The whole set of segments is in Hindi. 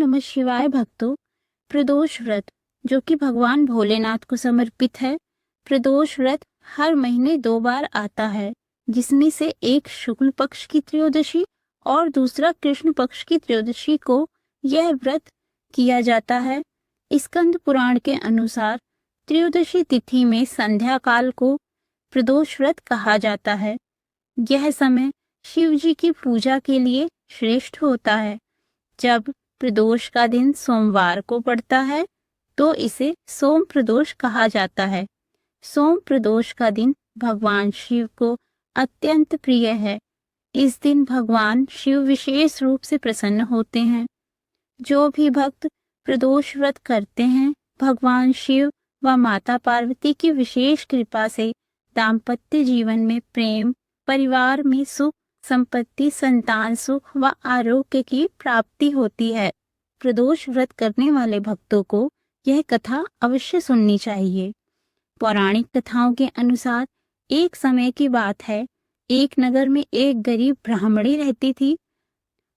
नमः शिवाय भक्तों, प्रदोष व्रत जो कि भगवान भोलेनाथ को समर्पित है। प्रदोष व्रत हर महीने 2 बार आता है, जिसमें से एक शुक्ल पक्ष की त्रयोदशी और दूसरा कृष्ण पक्ष की त्रयोदशी को यह व्रत किया जाता है। स्कंद पुराण के अनुसार त्रयोदशी तिथि में संध्या काल को प्रदोष व्रत कहा जाता है। यह समय शिव जी की पूजा के लिए श्रेष्ठ होता है। जब प्रदोष का दिन सोमवार को पड़ता है तो इसे सोम प्रदोष कहा जाता है। सोम प्रदोष का दिन भगवान शिव को अत्यंत प्रिय है। इस दिन भगवान शिव विशेष रूप से प्रसन्न होते हैं। जो भी भक्त प्रदोष व्रत करते हैं, भगवान शिव व माता पार्वती की विशेष कृपा से दाम्पत्य जीवन में प्रेम, परिवार में सुख, संपत्ति, संतान सुख व आरोग्य की प्राप्ति होती है। प्रदोष व्रत करने वाले भक्तों को यह कथा अवश्य सुननी चाहिए। पौराणिक कथाओं के अनुसार एक समय की बात है, एक नगर में एक गरीब ब्राह्मणी रहती थी।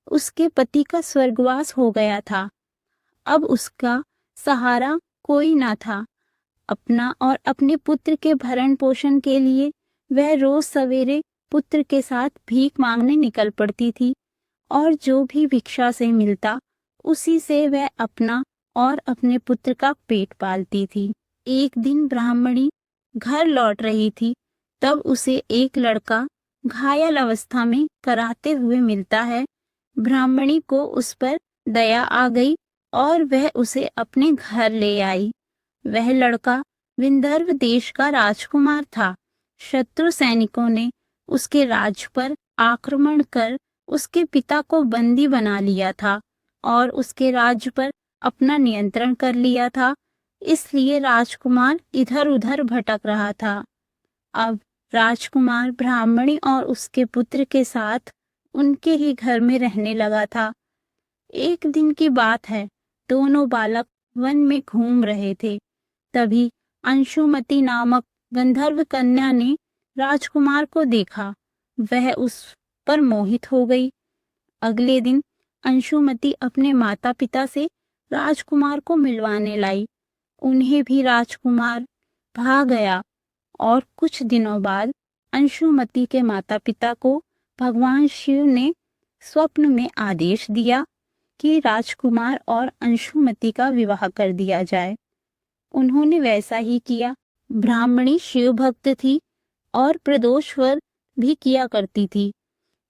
उसके पति का स्वर्गवास हो गया था। अब उसका सहारा कोई ना था। अपना और अपने पुत्र के भरण पोषण के लिए वह रोज सवेरे पुत्र के साथ भीख मांगने निकल पड़ती थी और जो भी भिक्षा से मिलता उसी से वह अपना और अपने पुत्र का पेट पालती थी। एक दिन ब्राह्मणी घर लौट रही थी, तब उसे एक लड़का घायल अवस्था में कराहते हुए मिलता है। ब्राह्मणी को उस पर दया आ गई और वह उसे अपने घर ले आई। वह लड़का विंदर्भ देश का राजकुमार था। शत्रु सैनिकों ने उसके राज्य पर आक्रमण कर उसके पिता को बंदी बना लिया था और उसके राज्य पर अपना नियंत्रण कर लिया था। इसलिए राजकुमार इधर उधर भटक रहा था। अब राजकुमार ब्राह्मणी और उसके पुत्र के साथ उनके ही घर में रहने लगा था। एक दिन की बात है, दोनों बालक वन में घूम रहे थे। तभी अंशुमति नामक गंधर्व कन्या ने राजकुमार को देखा। वह उस पर मोहित हो गई। अगले दिन अंशुमति अपने माता पिता से राजकुमार को मिलवाने लाई। उन्हें भी राजकुमार भा गया और कुछ दिनों बाद अंशुमति के माता पिता को भगवान शिव ने स्वप्न में आदेश दिया कि राजकुमार और अंशुमति का विवाह कर दिया जाए। उन्होंने वैसा ही किया। ब्राह्मणी शिव भक्त थी और प्रदोष व्रत भी किया करती थी।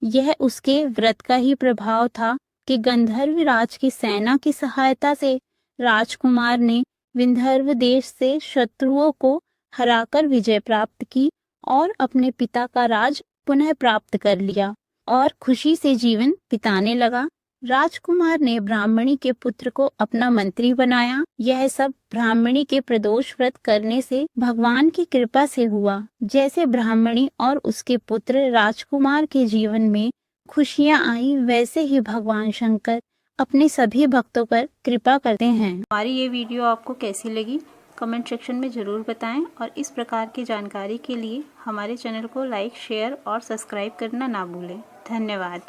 यह उसके व्रत का ही प्रभाव था कि गंधर्व राज की सेना की सहायता से राजकुमार ने विंदर्भ देश से शत्रुओं को हराकर विजय प्राप्त की और अपने पिता का राज पुनः प्राप्त कर लिया और खुशी से जीवन बिताने लगा। राजकुमार ने ब्राह्मणी के पुत्र को अपना मंत्री बनाया। यह सब ब्राह्मणी के प्रदोष व्रत करने से भगवान की कृपा से हुआ। जैसे ब्राह्मणी और उसके पुत्र राजकुमार के जीवन में खुशियां आई, वैसे ही भगवान शंकर अपने सभी भक्तों पर कृपा करते हैं। हमारी ये वीडियो आपको कैसी लगी कमेंट सेक्शन में ज़रूर बताएं और इस प्रकार की जानकारी के लिए हमारे चैनल को लाइक, शेयर और सब्सक्राइब करना ना भूलें। धन्यवाद।